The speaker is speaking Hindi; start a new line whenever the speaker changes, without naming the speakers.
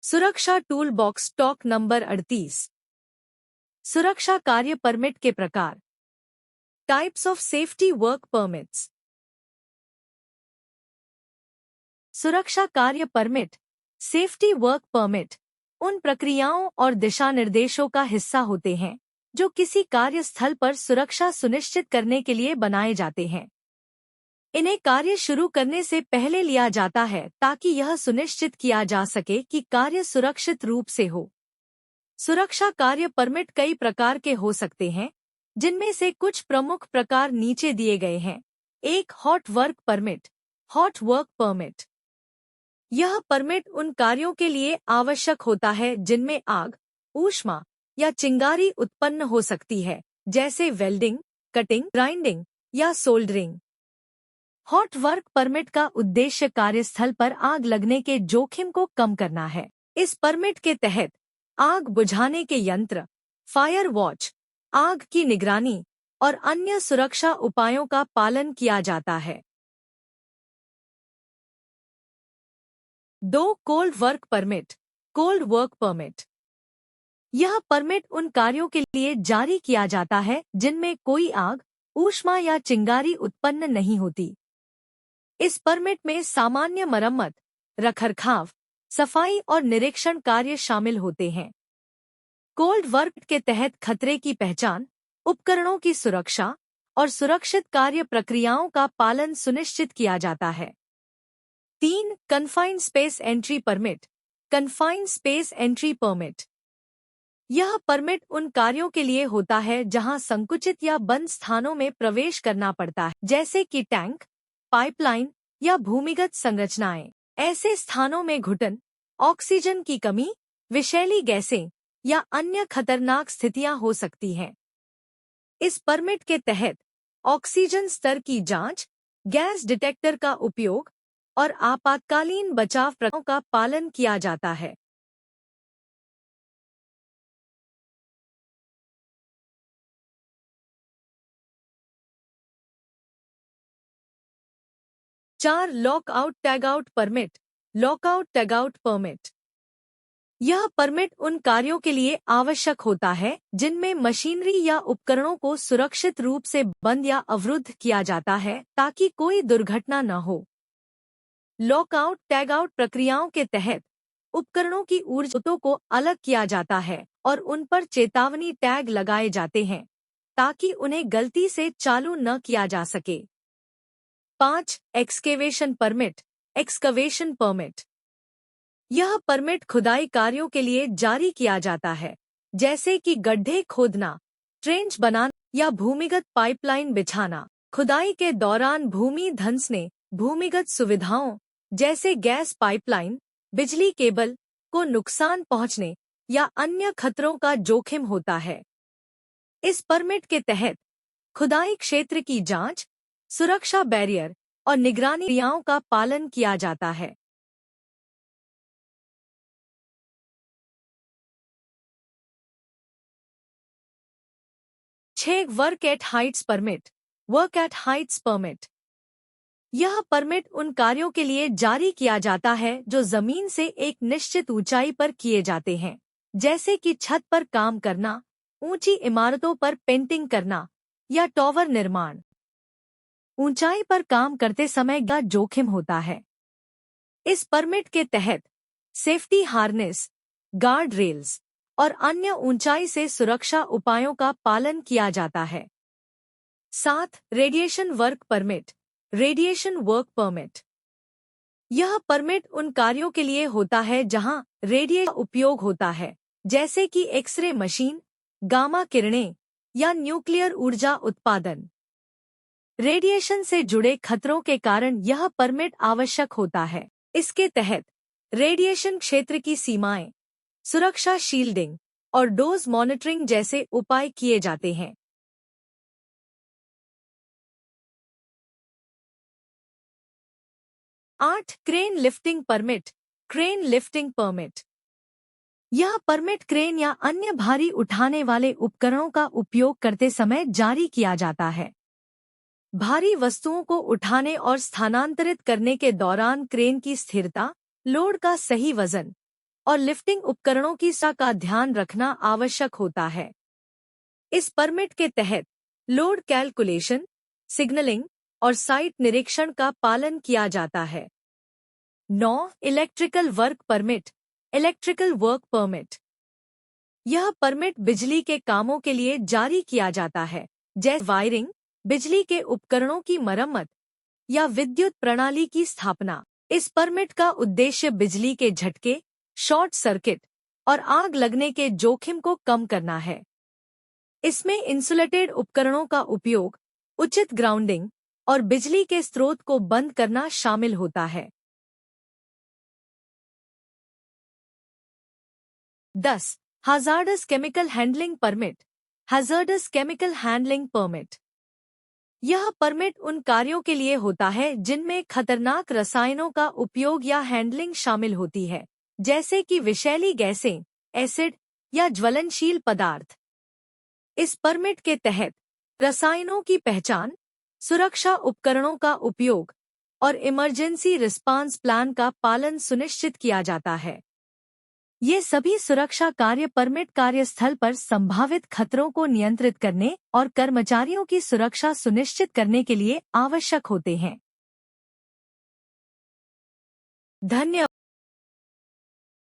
सुरक्षा टूल बॉक्स स्टॉक नंबर 38। सुरक्षा कार्य परमिट के प्रकार। Types of safety work permits. सुरक्षा कार्य परमिट सेफ्टी वर्क परमिट उन प्रक्रियाओं और दिशा निर्देशों का हिस्सा होते हैं जो किसी कार्यस्थल पर सुरक्षा सुनिश्चित करने के लिए बनाए जाते हैं। इन्हें कार्य शुरू करने से पहले लिया जाता है ताकि यह सुनिश्चित किया जा सके कि कार्य सुरक्षित रूप से हो। सुरक्षा कार्य परमिट कई प्रकार के हो सकते हैं, जिनमें से कुछ प्रमुख प्रकार नीचे दिए गए हैं। एक hot work permit, hot work permit. यह परमिट उन कार्यों के लिए आवश्यक होता है जिनमें आग, ऊष्मा या चिंगारी उत्पन्न हो सकती है, जैसे वेल्डिंग, कटिंग, ग्राइंडिंग या सोल्डरिंग। हॉट वर्क परमिट का उद्देश्य कार्यस्थल पर आग लगने के जोखिम को कम करना है। इस परमिट के तहत आग बुझाने के यंत्र, फायर वॉच, आग की निगरानी और अन्य सुरक्षा उपायों का पालन किया जाता है। 2. Cold work permit, cold work permit. यह परमिट उन कार्यों के लिए जारी किया जाता है जिनमें कोई आग, ऊष्मा या चिंगारी उत्पन्न नहीं होती। इस परमिट में सामान्य मरम्मत, रखरखाव, सफाई और निरीक्षण कार्य शामिल होते हैं। कोल्ड वर्क के तहत खतरे की पहचान, उपकरणों की सुरक्षा और सुरक्षित कार्य प्रक्रियाओं का पालन सुनिश्चित किया जाता है। 3. Confined space entry permit, confined space entry permit. यह परमिट उन कार्यों के लिए होता है जहां संकुचित या बंद स्थानों में प्रवेश करना पड़ता है, जैसे कि टैंक, पाइपलाइन या भूमिगत संरचनाएं। ऐसे स्थानों में घुटन, ऑक्सीजन की कमी, विषैली गैसें या अन्य खतरनाक स्थितियां हो सकती हैं। इस परमिट के तहत ऑक्सीजन स्तर की जांच, गैस डिटेक्टर का उपयोग और आपातकालीन बचाव प्रक्रियाओं का पालन किया जाता है। चार. Lockout tagout permit, lockout tagout permit. यह परमिट उन कार्यों के लिए आवश्यक होता है जिनमें मशीनरी या उपकरणों को सुरक्षित रूप से बंद या अवरुद्ध किया जाता है ताकि कोई दुर्घटना न हो। लॉकआउट टैगआउट प्रक्रियाओं के तहत उपकरणों की ऊर्जाओं को अलग किया जाता है और उन पर चेतावनी टैग लगाए जाते हैं ताकि उन्हें गलती से चालू न किया जा सके। 5. Excavation permit, excavation permit. यह परमिट खुदाई कार्यों के लिए जारी किया जाता है, जैसे कि गड्ढे खोदना, ट्रेंच बनाना या भूमिगत पाइपलाइन बिछाना। खुदाई के दौरान भूमि धंसने, भूमिगत सुविधाओं जैसे गैस पाइपलाइन, बिजली केबल को नुकसान पहुंचने या अन्य खतरों का जोखिम होता है। इस परमिट के तहत खुदाई क्षेत्र की जांच, सुरक्षा बैरियर और निगरानी क्रियाओं का पालन किया जाता है। Work at Heights permit, work at Heights permit. यह परमिट उन कार्यों के लिए जारी किया जाता है जो जमीन से एक निश्चित ऊंचाई पर किए जाते हैं, जैसे कि छत पर काम करना, ऊंची इमारतों पर पेंटिंग करना या टॉवर निर्माण। ऊंचाई पर काम करते समय का जोखिम होता है। इस परमिट के तहत सेफ्टी हार्नेस, गार्ड रेल्स और अन्य ऊंचाई से सुरक्षा उपायों का पालन किया जाता है। 7. Radiation work permit, radiation work permit. यह परमिट उन कार्यों के लिए होता है जहां रेडिएशन का उपयोग होता है, जैसे कि एक्सरे मशीन, गामा किरणें या न्यूक्लियर ऊर्जा उत्पादन। रेडिएशन से जुड़े खतरों के कारण यह परमिट आवश्यक होता है। इसके तहत रेडिएशन क्षेत्र की सीमाएं, सुरक्षा शील्डिंग और डोज मॉनिटरिंग जैसे उपाय किए जाते हैं। 8. Crane lifting permit, crane lifting permit. यह परमिट क्रेन या अन्य भारी उठाने वाले उपकरणों का उपयोग करते समय जारी किया जाता है। भारी वस्तुओं को उठाने और स्थानांतरित करने के दौरान क्रेन की स्थिरता, लोड का सही वजन और लिफ्टिंग उपकरणों की सुरक्षा का ध्यान रखना आवश्यक होता है। इस परमिट के तहत लोड कैलकुलेशन, सिग्नलिंग और साइट निरीक्षण का पालन किया जाता है। 9. Electrical work permit, electrical work permit. यह परमिट बिजली के कामों के लिए जारी किया जाता है, जैसे वायरिंग, बिजली के उपकरणों की मरम्मत या विद्युत प्रणाली की स्थापना। इस परमिट का उद्देश्य बिजली के झटके, शॉर्ट सर्किट और आग लगने के जोखिम को कम करना है। इसमें इंसुलेटेड उपकरणों का उपयोग, उचित ग्राउंडिंग और बिजली के स्रोत को बंद करना शामिल होता है। 10. Hazardous Chemical Handling Permit, Hazardous Chemical Handling Permit। यह परमिट उन कार्यों के लिए होता है जिनमें खतरनाक रसायनों का उपयोग या हैंडलिंग शामिल होती है, जैसे कि विषैली गैसें, एसिड या ज्वलनशील पदार्थ। इस परमिट के तहत रसायनों की पहचान, सुरक्षा उपकरणों का उपयोग और इमरजेंसी रिस्पांस प्लान का पालन सुनिश्चित किया जाता है। ये सभी सुरक्षा कार्य परमिट कार्यस्थल पर संभावित खतरों को नियंत्रित करने और कर्मचारियों की सुरक्षा सुनिश्चित करने के लिए आवश्यक होते हैं। धन्यवाद।